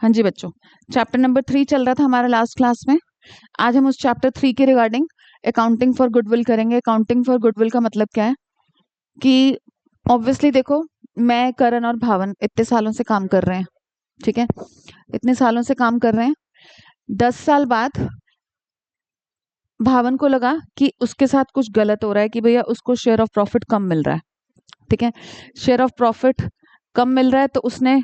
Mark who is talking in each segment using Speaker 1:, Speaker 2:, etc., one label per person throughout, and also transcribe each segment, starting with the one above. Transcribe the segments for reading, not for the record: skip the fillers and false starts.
Speaker 1: हाँ जी बच्चों, chapter number 3 चल रहा था हमारा लास्ट क्लास में। आज हम उस चैप्टर 3 के रिगार्डिंग अकाउंटिंग फॉर गुडविल करेंगे। अकाउंटिंग फॉर गुडविल का मतलब क्या है कि ऑब्वियसली देखो, मैं करण और भावन इतने सालों से काम कर रहे हैं, ठीक है, इतने सालों से काम कर रहे हैं। 10 साल बाद भावन को लगा कि उसके साथ कुछ गलत हो रहा है, कि भैया उसको शेयर ऑफ प्रॉफिट कम मिल रहा है, ठीक है, शेयर ऑफ प्रॉफिट कम मिल रहा है। तो उसने,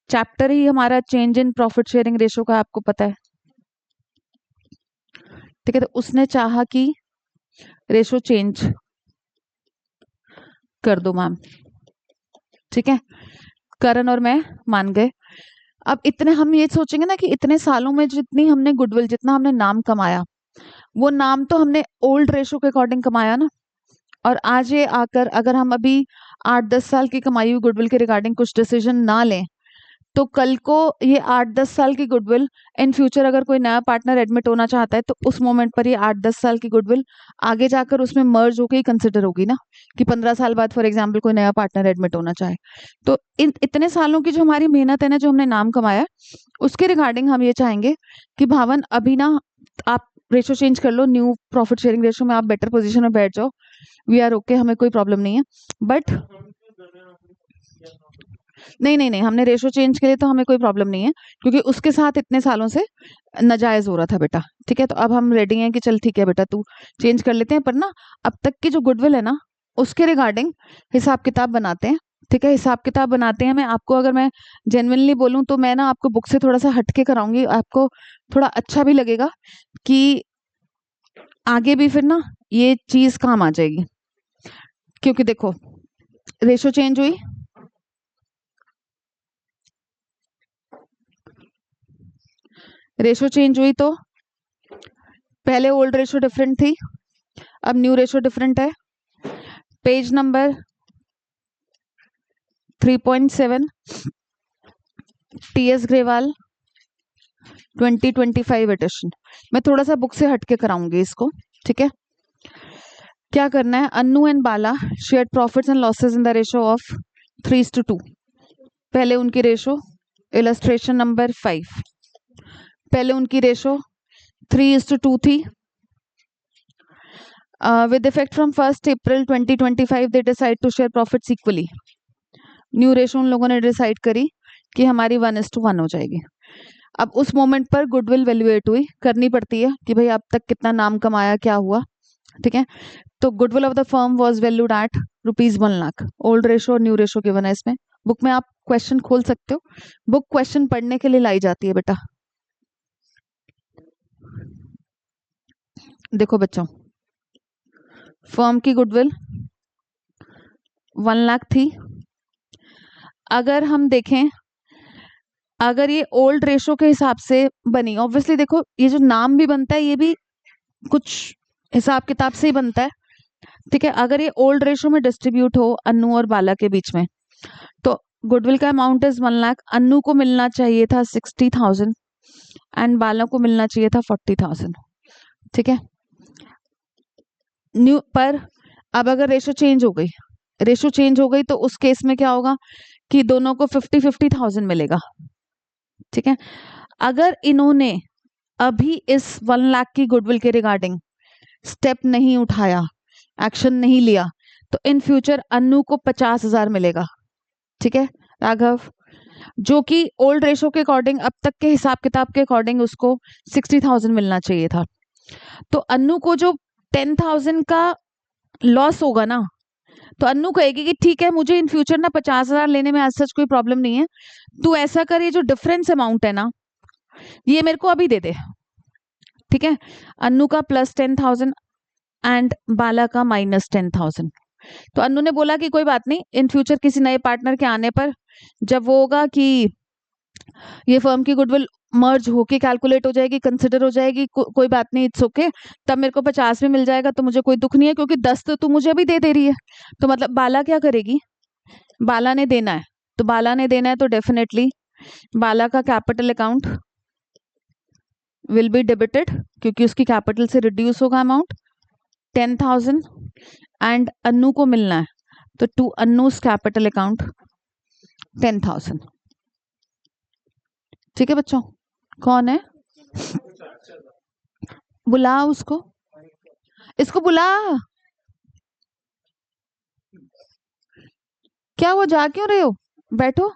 Speaker 1: चैप्टर ही हमारा change in profit sharing ratio का आपको पता है, ठीक है, तो उसने चाहा कि रेशो चेंज कर दो मैम, ठीक है। करण और मैं मान गए। अब इतने हम ये सोचेंगे ना कि इतने सालों में जितनी हमने गुडविल, जितना हमने नाम कमाया, वो नाम तो हमने ओल्ड रेशो के अकॉर्डिंग कमाया ना। और आज ये आकर अगर हम अभी 8-10 साल की कमाई हुई गुडविल के रिगार्डिंग कुछ डिसीजन ना लें, तो कल को ये 8-10 साल की गुडविल, इन फ्यूचर अगर कोई नया पार्टनर एडमिट होना चाहता है तो उस मोमेंट पर ये 8-10 साल की गुडविल आगे जाकर उसमें मर्ज होकर ही कंसिडर होगी ना, कि 15 साल बाद फॉर एग्जाम्पल कोई नया पार्टनर एडमिट होना चाहे। तो इतने सालों की जो हमारी मेहनत है ना, जो हमने नाम कमाया, उसके रिगार्डिंग हम ये चाहेंगे कि भावन अभी ना आप रेशो चेंज कर लो, न्यू प्रॉफिट शेयरिंग रेशो में आप बेटर पोजीशन में बैठ जाओ। वी आर ओके, हमें कोई प्रॉब्लम नहीं है। बट नहीं नहीं नहीं, हमने रेशो चेंज के लिए तो हमें कोई प्रॉब्लम नहीं है, क्योंकि उसके साथ इतने सालों से नाजायज हो रहा था बेटा, ठीक है। तो अब हम रेडी हैं कि चल ठीक है बेटा, तू चेंज कर लेते हैं। पर ना, अब तक की जो गुडविल है ना, उसके रिगार्डिंग हिसाब किताब बनाते हैं, ठीक है, हिसाब किताब बनाते हैं। मैं आपको, अगर मैं जेन्युइनली बोलूं तो मैं ना आपको बुक से थोड़ा सा हटके कराऊंगी, आपको थोड़ा अच्छा भी लगेगा कि आगे भी फिर ना ये चीज काम आ जाएगी। क्योंकि देखो, रेशो चेंज हुई, रेशो चेंज हुई तो पहले ओल्ड रेशो डिफरेंट थी, अब न्यू रेशो डिफरेंट है। Page number 3.7, TS Grewal 2025 edition. मैं थोड़ा सा बुक से हटके कराऊंगी इसको, ठीक है। क्या करना है, Annu and Bala share profits and losses in the ratio of 3:2। पहले उनकी रेशो, इलस्ट्रेशन नंबर 5, पहले उनकी रेशो 3:2 थी। With effect from 1st April 2025 they decide to share profits equally। New ratio उन लोगों ने डिसाइड करी कि हमारी 1:1 हो जाएगी। अब उस मोमेंट पर गुडविल वैल्यूएट हुई, करनी पड़ती है कि भाई अब तक कितना नाम कमाया, क्या हुआ, ठीक है। तो goodwill of the firm was valued at ₹1 lakh. Old ratio और न्यू रेशो गिवन है इसमें। बुक में आप क्वेश्चन खोल सकते हो, बुक क्वेश्चन पढ़ने के लिए लाई जाती है बेटा। देखो बच्चों, फर्म की गुडविल 1 लाख थी। अगर हम देखें, अगर ये ओल्ड रेशो के हिसाब से बनी, ऑब्वियसली देखो ये जो नाम भी बनता है ये भी कुछ हिसाब किताब से ही बनता है, ठीक है। अगर ये ओल्ड रेशो में डिस्ट्रीब्यूट हो अन्नू और बाला के बीच में, तो गुडविल का अमाउंट इज 1 लाख। अन्नू को मिलना चाहिए था 60,000 एंड बाला को मिलना चाहिए था 40,000, ठीक है। न्यू पर अब अगर रेशो चेंज हो गई, रेशो चेंज हो गई तो उस केस में क्या होगा कि दोनों को 50,000 मिलेगा, ठीक है। अगर इन्होंने अभी इस 1 लाख की गुडविल के रिगार्डिंग स्टेप नहीं उठाया, एक्शन नहीं लिया, तो इन फ्यूचर अन्नू को 50,000 मिलेगा, ठीक है राघव, जो कि ओल्ड रेशो के अकॉर्डिंग, अब तक के हिसाब किताब के अकॉर्डिंग उसको 60,000 मिलना चाहिए था। तो अन्नू को जो 10,000 का लॉस होगा ना, तो अन्नू कहेगी कि ठीक है, मुझे इन फ्यूचर ना 50,000 लेने में आज सच कोई प्रॉब्लम नहीं है, तू ऐसा कर, ये जो डिफरेंस अमाउंट है ना, ये मेरे को अभी दे दे, ठीक है। अन्नू का +10,000 एंड बाला का -10,000। तो अन्नू ने बोला कि कोई बात नहीं, इन फ्यूचर किसी नए पार्टनर के आने पर जब वो होगा कि ये फर्म की गुडविल मर्ज होके कैलकुलेट हो जाएगी, कंसिडर हो जाएगी, कोई बात नहीं, इट्स ओके, तब मेरे को 50 भी मिल जाएगा, तो मुझे कोई दुख नहीं है, क्योंकि 10 तो तू मुझे अभी दे रही है। तो मतलब बाला क्या करेगी, बाला ने देना है, तो बाला ने देना है तो डेफिनेटली बाला का capital account will be debited, क्योंकि उसकी कैपिटल से रिड्यूस होगा अमाउंट 10,000 एंड अन्नू को मिलना है, तो टू अन्नूज कैपिटल अकाउंट 10,000, ठीक है बच्चों, कौन है? बुला उसको, इसको बुला। क्या वो जा क्यों रहे हो? बैठो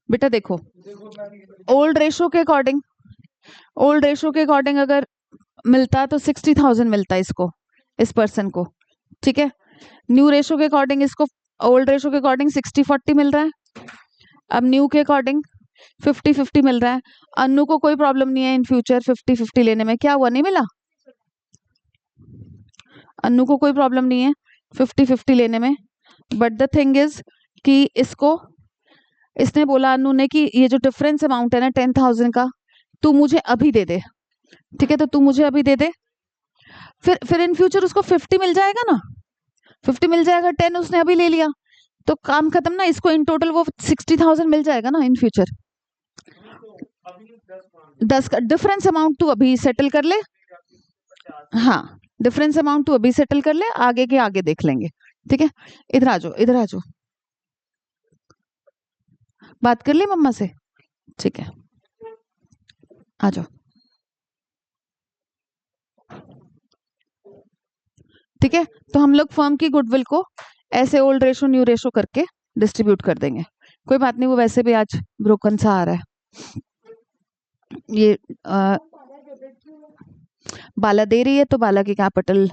Speaker 1: बेटा। देखो ओल्ड रेशो के अकॉर्डिंग, ओल्ड रेशो के अकॉर्डिंग अगर मिलता तो 60,000 मिलता इसको, इस पर्सन को। ठीक है, न्यू रेशो के अकॉर्डिंग इसको, ओल्ड रेशो के अकॉर्डिंग 60-40 मिल रहा है, अब न्यू के अकॉर्डिंग 50-50 मिल रहा है। अनु को कोई प्रॉब्लम नहीं है इन फ्यूचर 50-50 लेने में। क्या हुआ, नहीं मिला? अनु को कोई प्रॉब्लम नहीं है 50-50 लेने में। बट द थिंग इज कि इसको, इसने बोला अनु ने कि ये जो डिफरेंस अमाउंट है ना 10,000 का, तू मुझे अभी दे दे। ठीक है, तो तू मुझे अभी दे दे, फिर इन फ्यूचर उसको 50 मिल जाएगा ना, 50 मिल जाएगा। 10 उसने अभी ले लिया तो काम खत्म ना, इसको इन टोटल वो 60,000 मिल जाएगा ना इन फ्यूचर। 10 का डिफरेंस अमाउंट तू अभी सेटल कर ले। हाँ, डिफरेंस अमाउंट तू अभी सेटल कर ले, आगे के आगे देख लेंगे। ठीक है, इधर आ जाओ, इधर आ जाओ। बात कर ली मम्मा से? ठीक है, आ जाओ। ठीक है, तो हम लोग फर्म की गुडविल को ऐसे ओल्ड रेशो न्यू रेशो करके डिस्ट्रीब्यूट कर देंगे। कोई बात नहीं, वो वैसे भी आज ब्रोकन सा आ रहा है। ये बाला दे रही है तो बाला की कैपिटल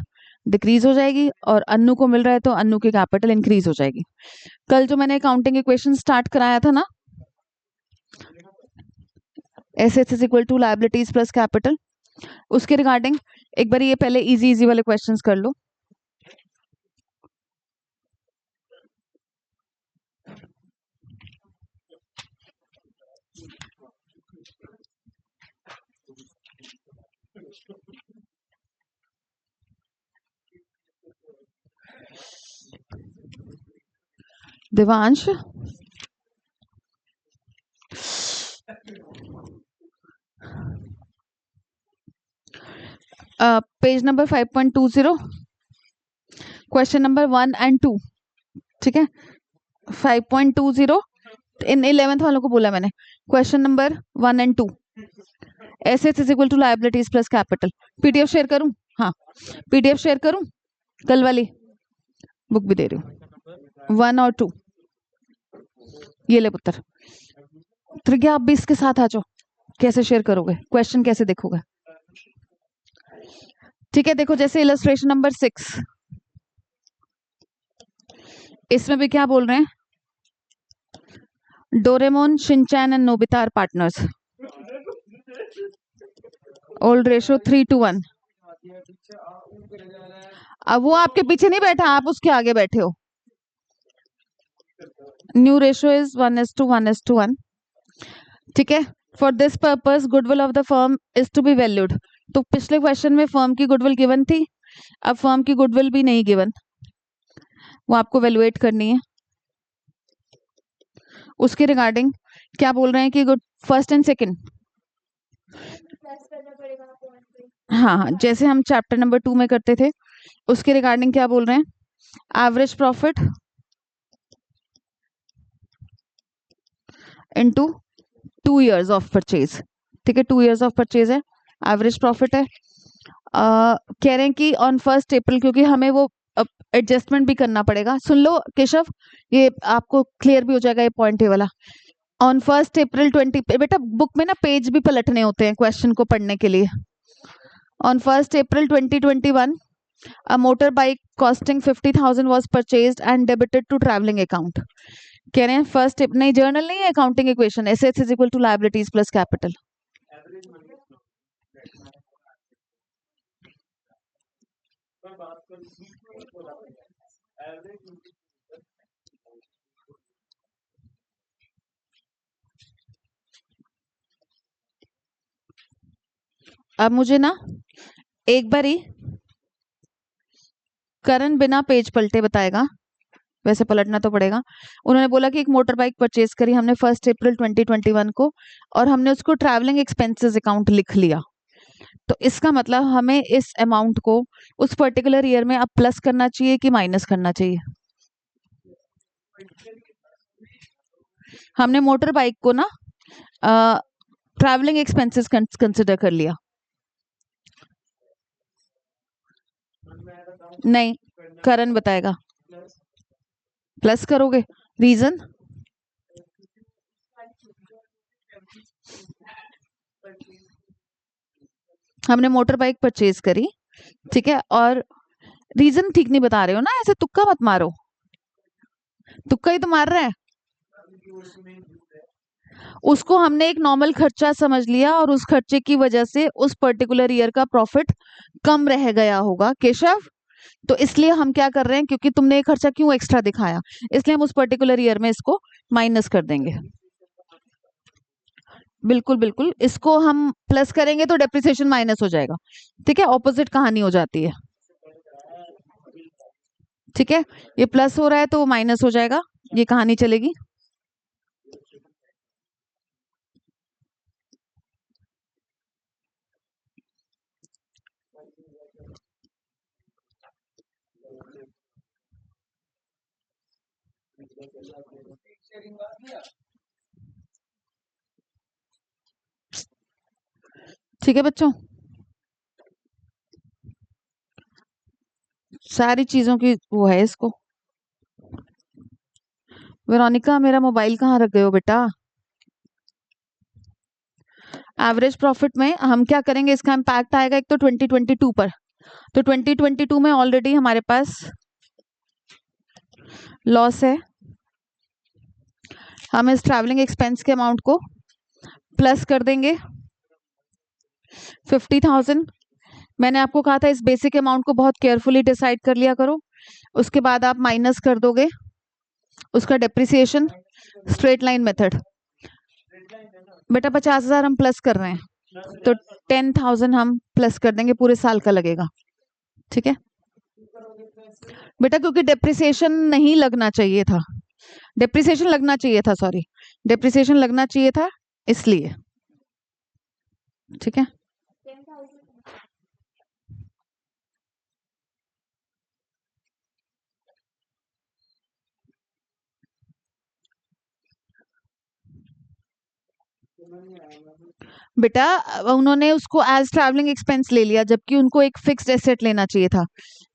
Speaker 1: डिक्रीज हो जाएगी, और अन्नू को मिल रहा है तो अन्नू की कैपिटल इंक्रीज हो जाएगी। कल जो मैंने अकाउंटिंग इक्वेशन स्टार्ट कराया था ना, assets is equal to liabilities plus capital, उसके रिगार्डिंग एक बार ये पहले इजी इजी वाले क्वेश्चंस कर लो। Devansh, page number 5.20, question number 1 and 2। ठीक है, 5.20 इन 11th वालों को बोला मैंने, question number 1 and 2, assets is equal to liabilities plus capital. PDF share करूं? हाँ, पीडीएफ शेयर करूं, कल वाली बुक भी दे रही हूँ, 1 और 2। ये ले पुत्र, त्रिज्ञा आप भी इसके साथ आ जाओ। कैसे शेयर करोगे, क्वेश्चन कैसे देखोगे? ठीक है, देखो जैसे इलस्ट्रेशन नंबर 6, इसमें भी क्या बोल रहे हैं, Doraemon, Shinchan and Nobita are partners, old ratio 3:1। अब वो आपके पीछे नहीं बैठा, आप उसके आगे बैठे हो। New ratio is 1:1:1। ठीक है, for this purpose goodwill of the firm is to be valued. तो पिछले क्वेश्चन में फर्म की गुडविल गिवन थी, अब फर्म की गुडविल भी नहीं गिवन, वो आपको वैल्यूएट करनी है। उसके रिगार्डिंग क्या बोल रहे हैं कि गुड फर्स्ट एंड सेकंड, हाँ हाँ, जैसे हम चैप्टर नंबर 2 में करते थे, उसके रिगार्डिंग क्या बोल रहे हैं, average profit into 2 years of purchase. ठीक है, 2 years ऑफ परचेज है, एवरेज प्रॉफिट है। कह रहे हैं कि ऑन 1 अप्रैल, क्योंकि हमें वो एडजस्टमेंट भी करना पड़ेगा। सुन लो केशव, ये आपको क्लियर भी हो जाएगा ये पॉइंट, ये वाला। ऑन 1 अप्रैल 20, बेटा बुक में ना पेज भी पलटने होते हैं क्वेश्चन को पढ़ने के लिए। On 1 April 2021 a motorbike costing 50,000 was purchased and debited to traveling account। कह रहे हैं फर्स्ट नहीं, जर्नल नहीं है, accounting equation, assets is equal to liabilities plus capital. अब मुझे ना एक बार ही करण बिना पेज पलटे बताएगा, वैसे पलटना तो पड़ेगा। उन्होंने बोला कि एक मोटर बाइक परचेज करी हमने 1 अप्रैल 2021 को, और हमने उसको ट्रैवलिंग एक्सपेंसेस अकाउंट लिख लिया। तो इसका मतलब हमें इस अमाउंट को उस पर्टिकुलर ईयर में अब प्लस करना चाहिए कि माइनस करना चाहिए? हमने मोटर बाइक को ना ट्रैवलिंग एक्सपेंसेस कंसिडर कर लिया। नहीं, करण बताएगा। प्लस करोगे, रीजन? हमने मोटर बाइक परचेज करी, ठीक है, और रीजन ठीक नहीं बता रहे हो ना, ऐसे तुक्का मत मारो। तुक्का ही तो मार रहा है। उसको हमने एक नॉर्मल खर्चा समझ लिया और उस खर्चे की वजह से उस पर्टिकुलर ईयर का प्रॉफिट कम रह गया होगा केशव। तो इसलिए हम क्या कर रहे हैं, क्योंकि तुमने ये खर्चा क्यों एक्स्ट्रा दिखाया, इसलिए हम उस पर्टिकुलर ईयर में इसको माइनस कर देंगे। बिल्कुल बिल्कुल, इसको हम प्लस करेंगे तो डेप्रिसिएशन माइनस हो जाएगा। ठीक है, ऑपोजिट कहानी हो जाती है। ठीक है, ये प्लस हो रहा है तो वो माइनस हो जाएगा, ये कहानी चलेगी। ठीक है बच्चों, सारी चीजों की वो है इसको। वेरोनिका, मेरा मोबाइल कहाँ रख गए हो बेटा? एवरेज प्रॉफिट में हम क्या करेंगे, इसका इम्पैक्ट आएगा एक तो 2022 पर। तो 2022 में ऑलरेडी हमारे पास लॉस है, हम इस ट्रैवलिंग एक्सपेंस के अमाउंट को प्लस कर देंगे 50,000। मैंने आपको कहा था इस बेसिक अमाउंट को बहुत केयरफुली डिसाइड कर लिया करो। उसके बाद आप माइनस कर दोगे उसका डेप्रिसिएशन, स्ट्रेट लाइन मेथड। बेटा 50,000 हम प्लस कर रहे हैं तो 10,000 हम प्लस कर देंगे, पूरे साल का लगेगा। ठीक है बेटा, क्योंकि डेप्रिसिएशन नहीं लगना चाहिए था, डेप्रिसिएशन लगना चाहिए था, सॉरी, डेप्रिसिएशन लगना चाहिए था इसलिए। ठीक है, बेटा उन्होंने उसको एज ट्रैवलिंग एक्सपेंस ले लिया, जबकि उनको एक फिक्स्ड एसेट लेना चाहिए था।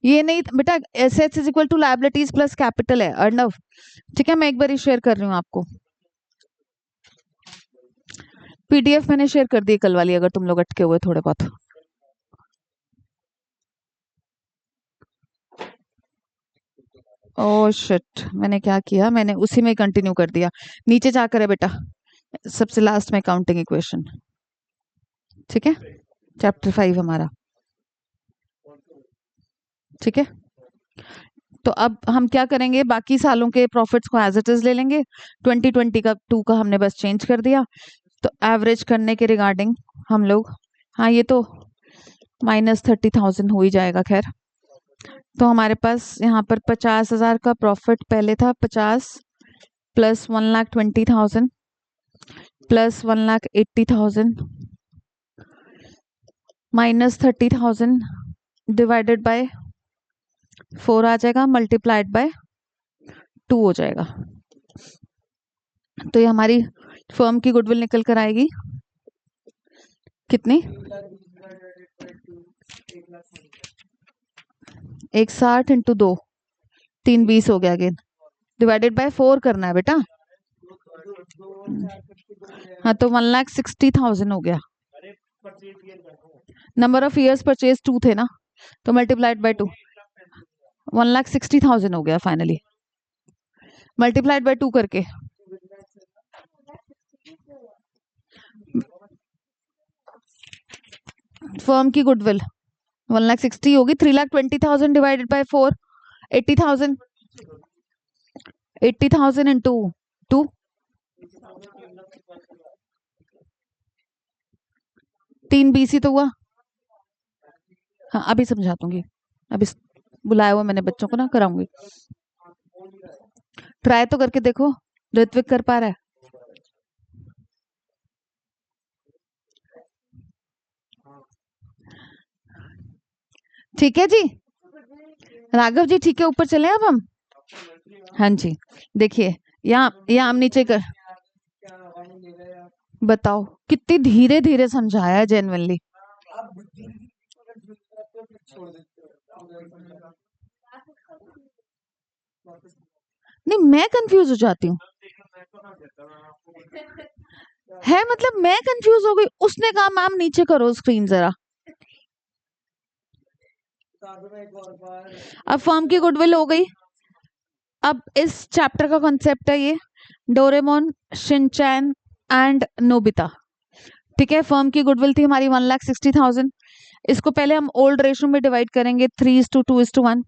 Speaker 1: ये नहीं बेटा, assets is equal to liabilities plus capital है अर्णव। ठीक है, मैं एक बार ही शेयर कर रही हूँ आपको, पीडीएफ मैंने शेयर कर दी कल वाली, अगर तुम लोग अटके हुए थोड़े बहुत। ओह शिट, मैंने क्या किया, मैंने उसी में कंटिन्यू कर दिया। नीचे जाकर है बेटा, सबसे लास्ट में काउंटिंग इक्वेशन। ठीक है, चैप्टर 5 हमारा। ठीक है, तो अब हम क्या करेंगे, बाकी सालों के प्रॉफिट्स को एज इट इज ले लेंगे, 2022 का हमने बस चेंज कर दिया। तो एवरेज करने के रिगार्डिंग हम लोग, हाँ ये तो -30,000 हो ही जाएगा खैर। तो हमारे पास यहाँ पर 50,000 का प्रॉफिट पहले था, 50 प्लस 1,20,000 प्लस 1,80,000 -30,000 डिवाइडेड बाय 4 आ जाएगा, मल्टीप्लाइड बाय 2 हो जाएगा। तो ये हमारी फर्म की गुडविल निकल कर आएगी कितनी, 160 इंटू 2, 320 हो गया अगेन, डिवाइडेड बाय 4 करना है बेटा। हाँ तो 1,60,000 हो गया। नंबर ऑफ इयर्स परचेज 2 थे ना, तो मल्टीप्लाइड बाय 2, 1,60,000 हो गया फाइनली, मल्टीप्लाइड बाय 2 करके। फर्म की गुडविल 1,60,000 होगी, 3,20,000 डिवाइडेड बाय 4, 80,000, 80,000 इंटू 2, 320 ही तो हुआ। हाँ अभी समझा दूंगी, अभी बुलाया हुआ मैंने बच्चों को ना, कराऊंगी। ट्राई तो करके देखो, ऋत्विक कर पा रहा है? ठीक है जी, राघव जी ठीक है, ऊपर चले अब हम। हाँ जी, देखिए यहाँ हम नीचे कर, बताओ कितनी धीरे धीरे समझाया है जेन्युइनली। नहीं मैं कंफ्यूज हो जाती हूँ। है मतलब मैं कंफ्यूज हो गई। उसने कहा मैम नीचे करो स्क्रीन जरा। अब फर्म की गुडविल हो गई। अब इस चैप्टर का कॉन्सेप्ट है ये डोरेमोन, शिनचैन एंड नोबिता। ठीक है, फर्म की गुडविल थी हमारी 1,60,000। इसको पहले हम ओल्ड रेशो में डिवाइड करेंगे 3:2:1।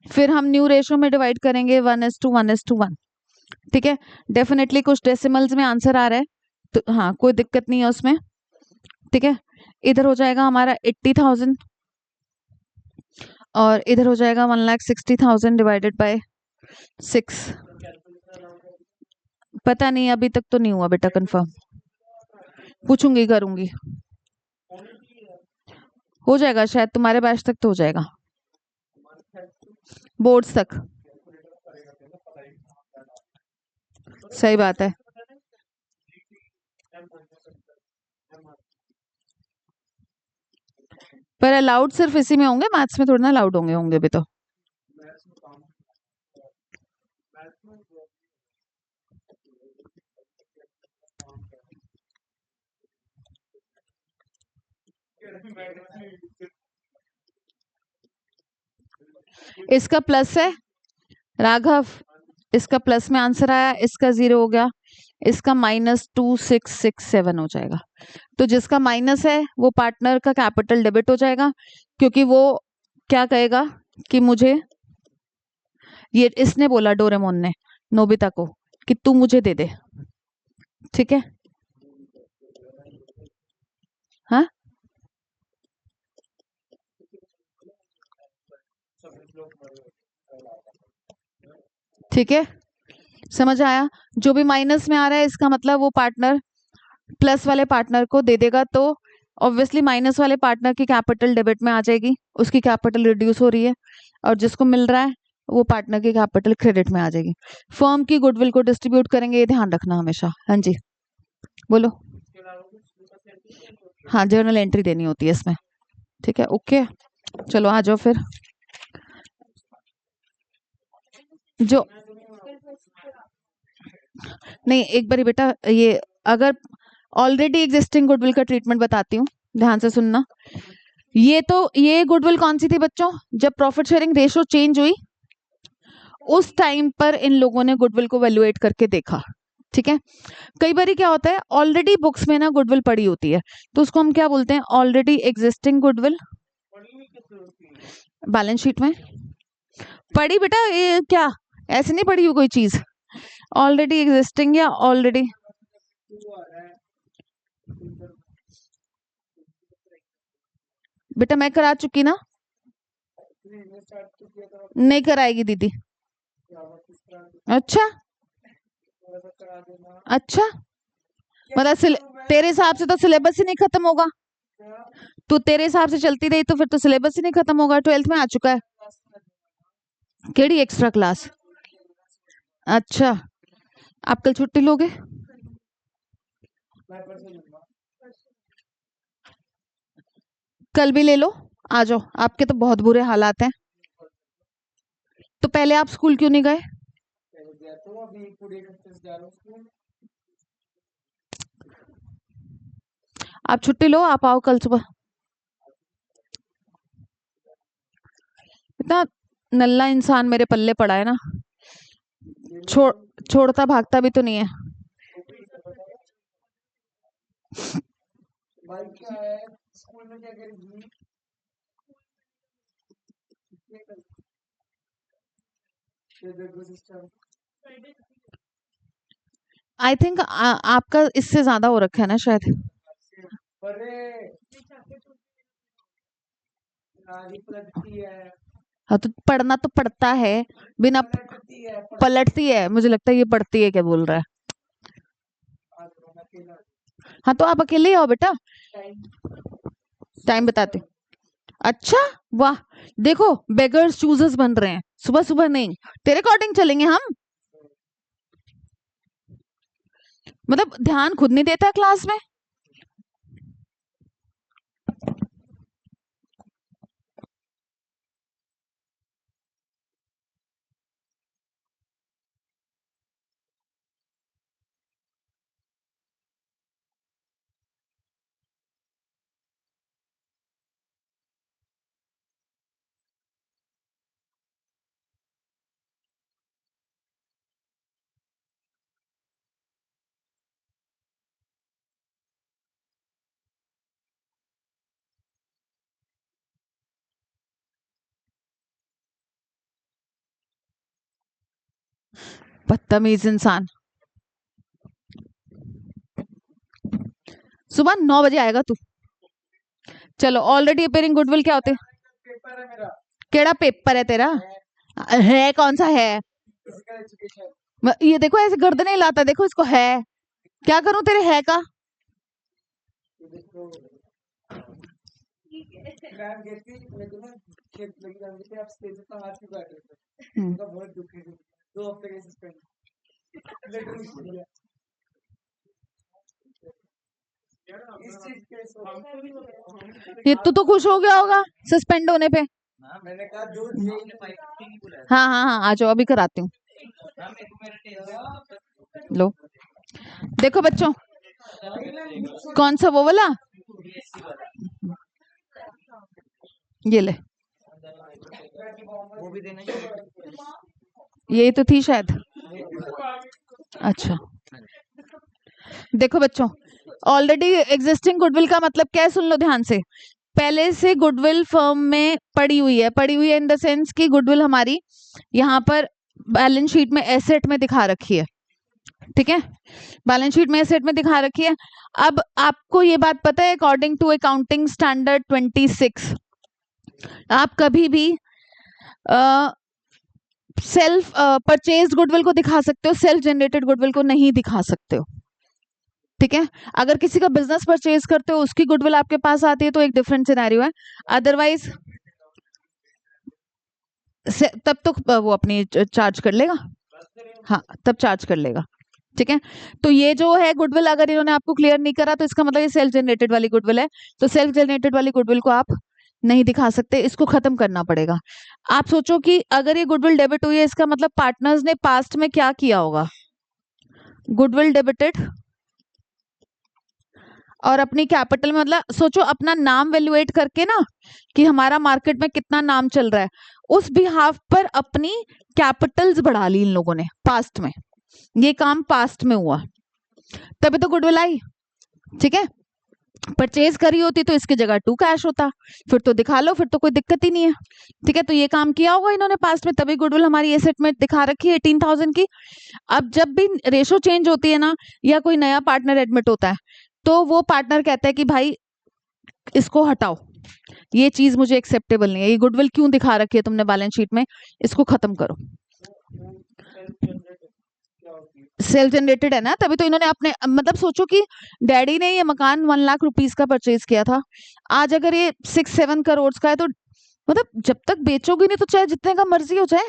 Speaker 1: फिर हम न्यू रेशो में डिवाइड करेंगे 1:1:1। ठीक है, डेफिनेटली कुछ डेसिमल्स में आंसर आ रहा है तो हाँ कोई दिक्कत नहीं है उसमें। ठीक है, इधर हो जाएगा हमारा 80,000 और इधर हो जाएगा 1,60,000 डिवाइडेड बाय 6। पता नहीं अभी तक तो नहीं हुआ बेटा कंफर्म, पूछूंगी करूंगी। हो जाएगा शायद तुम्हारे बैच तक तो हो जाएगा, बोर्ड्स तक। सही बात है। पर अलाउड सिर्फ इसी में होंगे, मैथ्स में थोड़ी ना अलाउड होंगे, होंगे भी तो। इसका प्लस है राघव, इसका प्लस में आंसर आया, इसका 0 हो गया, इसका -2667 हो जाएगा। तो जिसका माइनस है वो पार्टनर का कैपिटल डेबिट हो जाएगा, क्योंकि वो क्या कहेगा कि मुझे ये इसने बोला डोरेमोन ने नोबिता को कि तू मुझे दे दे। ठीक है, हाँ ठीक है, समझ आया। जो भी माइनस में आ रहा है इसका मतलब वो पार्टनर प्लस वाले पार्टनर को दे देगा, तो ऑब्वियसली माइनस वाले पार्टनर की कैपिटल डेबिट में आ जाएगी, उसकी कैपिटल रिड्यूस हो रही है, और जिसको मिल रहा है वो पार्टनर की कैपिटल क्रेडिट में आ जाएगी। फर्म की गुडविल को डिस्ट्रीब्यूट करेंगे, ये ध्यान रखना हमेशा। हाँ जी बोलो। हाँ जर्नल एंट्री देनी होती है इसमें। ठीक है, ओके चलो आ जाओ फिर। जो नहीं एक बारी बेटा, ये अगर ऑलरेडी एग्जिस्टिंग गुडविल का ट्रीटमेंट बताती हूँ, ध्यान से सुनना। ये गुडविल कौन सी थी बच्चों? जब प्रॉफिट शेयरिंग रेशो चेंज हुई उस टाइम पर इन लोगों ने गुडविल को वैल्यूएट करके देखा। ठीक है, कई बार क्या होता है ऑलरेडी बुक्स में ना गुडविल पड़ी होती है, तो उसको हम क्या बोलते हैं? Already existing goodwill. Balance sheet में पड़ी बेटा, ये क्या ऐसे नहीं पड़ी हुई कोई चीज? ऑलरेडी एग्जिस्टिंग या ऑलरेडी, बेटा मैं करा चुकी ना, नहीं कराएगी दीदी। अच्छा अच्छा, मतलब तेरे हिसाब से तो सिलेबस ही नहीं खत्म होगा। तो तेरे हिसाब से चलती रही तो फिर तो सिलेबस ही नहीं खत्म होगा। 12th में आ चुका है, केड़ी एक्स्ट्रा क्लास? अच्छा, आप कल छुट्टी लोगे? कल भी ले लो, आ जाओ। आपके तो बहुत बुरे हालात हैं। तो पहले आप स्कूल क्यों नहीं गए? आप छुट्टी लो, आप आओ कल सुबह। इतना नल्ला इंसान मेरे पल्ले पड़ा है ना, छोड़ता भागता भी तो नहीं है। आई थिंक आपका इससे ज्यादा हो रखा है ना शायद। हाँ तो पढ़ना तो पड़ता है, बिना पलटती है, मुझे लगता है ये पढ़ती है क्या बोल रहा है। हाँ तो आप अकेले ही आओ बेटा, टाइम बताते। अच्छा वाह, देखो बेगर्स चूजर्स बन रहे हैं, सुबह सुबह नहीं, तेरे अकॉर्डिंग चलेंगे हम। मतलब ध्यान खुद नहीं देता क्लास में। बदतमीज इंसान। सुबह 9 बजे आएगा तू। चलो, ऑलरेडी अपेयरिंग गुडविल क्या होते हैं? केड़ा पेपर है तेरा? है कौन सा है? ये देखो ऐसे गर्दन हिलाता, देखो इसको है। क्या करूं तेरे है का? ये तो खुश हो गया होगा सस्पेंड होने पे। मैंने कहा हाँ हाँ हाँ, आ जाओ, अभी कराती हूँ। लो देखो बच्चों, कौन सा वो वाला? ये ले, यही तो थी शायद। अच्छा देखो बच्चों, ऑलरेडी एग्जिस्टिंग गुडविल का मतलब क्या है, सुन लो ध्यान से। पहले से गुडविल फर्म में पड़ी हुई है इन द सेंस कि गुडविल हमारी यहाँ पर बैलेंस शीट में एसेट में दिखा रखी है, ठीक है, बैलेंस शीट में एसेट में दिखा रखी है। अब आपको ये बात पता है, अकॉर्डिंग टू अकाउंटिंग स्टैंडर्ड 26 आप कभी भी सेल्फ परचेज गुडविल को दिखा सकते हो, सेल्फ जनरेटेड गुडविल को नहीं दिखा सकते हो, ठीक है। अगर किसी का बिजनेस परचेज करते हो, उसकी गुडविल आपके पास आती है तो एक डिफरेंट सिनेरियो है, अदरवाइज तब तो वो अपनी चार्ज कर लेगा। हाँ, तब चार्ज कर लेगा, ठीक है। तो ये जो है गुडविल, अगर इन्होंने आपको क्लियर नहीं करा तो इसका मतलब ये सेल्फ जनरेटेड वाली गुडविल है। तो सेल्फ जनरेटेड वाली गुडविल को आप नहीं दिखा सकते, इसको खत्म करना पड़ेगा। आप सोचो कि अगर ये गुडविल डेबिट हुई है, इसका मतलब पार्टनर्स ने पास्ट में क्या किया होगा? गुडविल डेबिटेड, और अपनी कैपिटल में, मतलब सोचो अपना नाम वैल्यूएट करके ना, कि हमारा मार्केट में कितना नाम चल रहा है, उस बिहाफ पर अपनी कैपिटल्स बढ़ा ली इन लोगों ने पास्ट में। ये काम पास्ट में हुआ, तभी तो गुडविल आई, ठीक है। परचेज करी होती तो इसकी जगह 2 कैश होता, फिर तो दिखा लो, फिर तो कोई दिक्कत ही नहीं है, ठीक है। तो ये काम किया होगा इन्होंने पास्ट में, तभी गुडविल हमारी एसेट में दिखा रखी है 18,000 की। अब जब भी रेशो चेंज होती है ना, या कोई नया पार्टनर एडमिट होता है, तो वो पार्टनर कहता है कि भाई इसको हटाओ, ये चीज मुझे एक्सेप्टेबल नहीं है, ये गुडविल क्यों दिखा रखी है तुमने बैलेंस शीट में, इसको खत्म करो। सेल्फ जनरेटेड है ना, तभी तो इन्होंने अपने, मतलब सोचो कि डैडी ने ये मकान 1 लाख रुपीस का परचेज किया था, आज अगर ये 6-7 करोड़ का है, तो मतलब जब तक बेचोगे नहीं तो चाहे जितने का मर्जी हो जाए।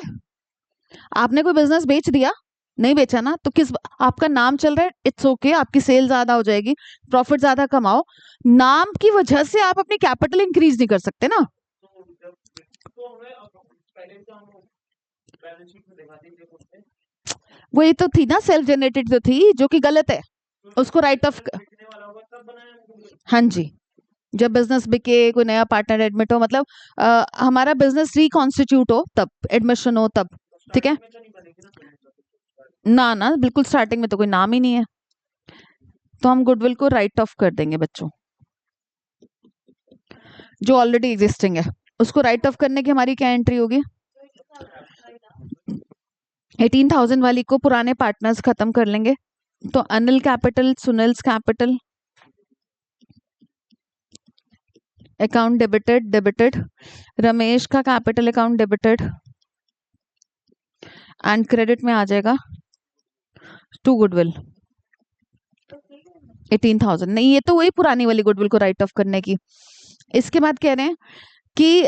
Speaker 1: आपने कोई बिजनेस बेच दिया, नहीं बेचा ना, तो किस, आपका नाम चल रहा है, इट्स ओके, आपकी सेल ज्यादा हो जाएगी, प्रॉफिट ज्यादा कमाओ, नाम की वजह से आप अपनी कैपिटल इंक्रीज नहीं कर सकते ना। वही तो थी ना, सेल्फ जनरेटेड तो थी, जो कि गलत है, उसको राइट ऑफ। हाँ जी, जब बिजनेस बिके, कोई नया पार्टनर एडमिट हो, मतलब हमारा बिजनेस रिकॉन्स्टिट्यूट हो, तब एडमिशन हो, तब, ठीक है ना। ना बिल्कुल स्टार्टिंग में तो कोई नाम ही नहीं है, तो हम गुडविल को राइट ऑफ कर देंगे बच्चों। जो ऑलरेडी एग्जिस्टिंग है उसको राइट ऑफ करने की हमारी क्या एंट्री होगी? 18,000 वाली को पुराने पार्टनर्स खत्म कर लेंगे, तो Anil capital, Sunil's capital, account debited debited, Ramesh का capital account debited, and credit में आ जाएगा टू गुडविल 18,000। नहीं, ये तो वही पुरानी वाली गुडविल को राइट ऑफ करने की। इसके बाद कह रहे हैं कि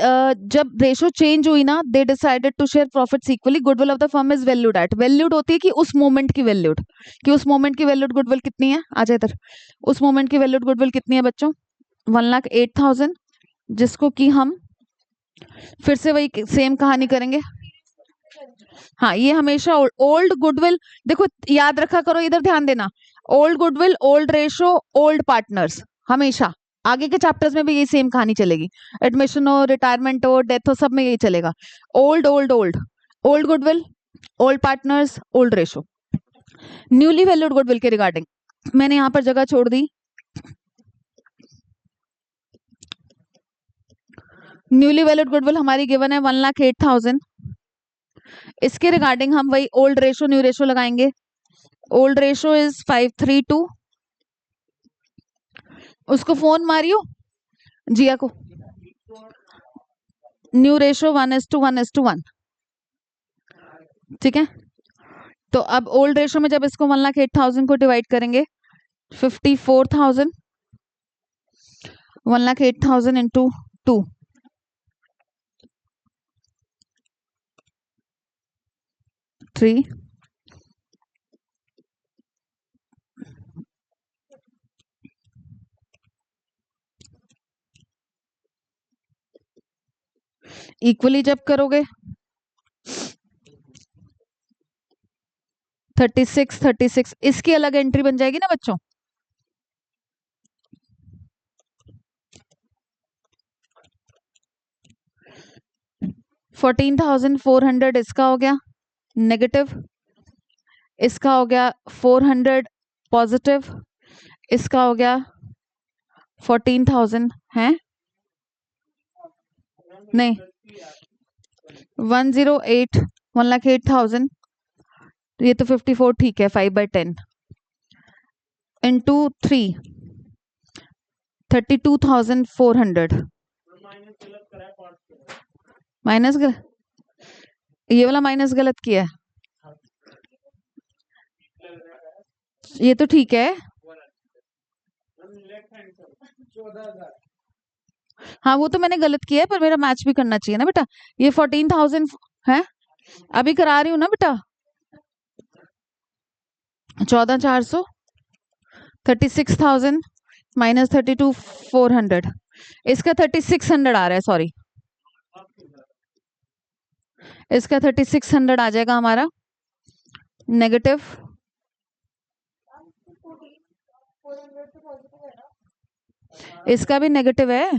Speaker 1: जब रेशो चेंज हुई ना, they decided to share profits equally, goodwill of the firm is valued at, valued होती है कि उस मोमेंट की वैल्यूड, कि उस मोमेंट की वैल्यूड गुडविल कितनी है, आ जाए इधर, उस मोमेंट की वैल्यूड गुडविल कितनी है बच्चों, 1,08,000, जिसको कि हम फिर से वही सेम कहानी करेंगे। हाँ, ये हमेशा ओल्ड गुडविल, देखो याद रखा करो, इधर ध्यान देना, old goodwill, old ratio, old partners, हमेशा आगे के चैप्टर्स में भी यही सेम कहानी चलेगी, एडमिशन हो, रिटायरमेंट हो, डेथ हो, सब में यही चलेगा, old old old, old goodwill, old partners, old ratio. Newly valued goodwill के रिगार्डिंग मैंने यहां पर जगह छोड़ दी, न्यूली वैल्यूड गुडविल हमारी गिवन है 1,08,000, इसके रिगार्डिंग हम वही ओल्ड रेशो न्यू रेशो लगाएंगे, ओल्ड रेशो इज 532, उसको फोन मारियो जिया को, न्यू रेशो 1:1:1, ठीक है। तो अब ओल्ड रेशो में जब इसको 1,08,000 को डिवाइड करेंगे, 54,000, 1,08,000 इंटू 2, 3, इक्वली जब करोगे 36, इसकी अलग एंट्री बन जाएगी ना बच्चों, $14,400 इसका हो गया नेगेटिव, इसका हो गया 400 पॉजिटिव, इसका हो गया 14,000 है नहीं, 1,08,000, ये तो 54 ठीक है, 5/10 इंटू 3, 32,400 माइनस, ये वाला माइनस गलत किया है, ये तो ठीक है, हाँ वो तो मैंने गलत किया है, पर मेरा मैच भी करना चाहिए ना बेटा, ये 14,000 है, अभी करा रही हूँ ना बेटा, 14,400, 36,000 माइनस 32,400, इसका 3600 आ रहा है, सॉरी, इसका 3600 आ जाएगा हमारा नेगेटिव, इसका भी नेगेटिव है,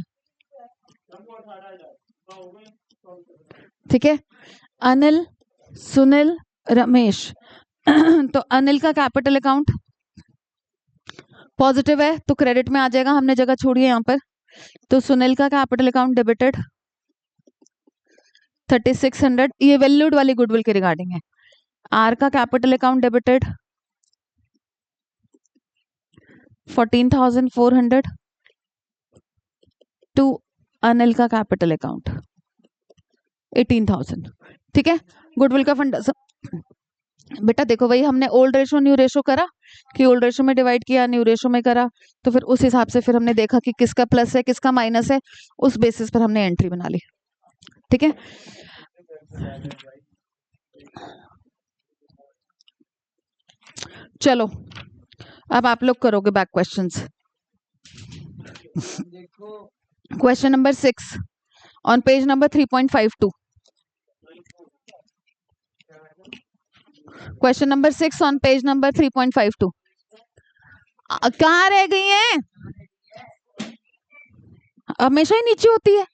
Speaker 1: ठीक है। अनिल, सुनील, रमेश तो अनिल का कैपिटल अकाउंट पॉजिटिव है तो क्रेडिट में आ जाएगा, हमने जगह छोड़ी है यहाँ पर, तो सुनील का कैपिटल अकाउंट डेबिटेड 3600, ये वैल्यूड वाली गुडविल के रिगार्डिंग है। आर का capital account debited 14,400 to Anil का कैपिटल अकाउंट 18,000, ठीक है। गुडविल का फंड बेटा देखो वही हमने ओल्ड रेशो न्यू रेशो करा, कि ओल्ड रेशो में डिवाइड किया, न्यू रेशो में करा, तो फिर उस हिसाब से फिर हमने देखा कि किसका प्लस है किसका माइनस है, उस बेसिस पर हमने एंट्री बना ली, ठीक है। चलो अब आप लोग करोगे back questions. Question number 6 on page number 3.52, question number 6 on page number 3.52, कहाँ रह गई हैं, हमेशा ही नीचे होती है,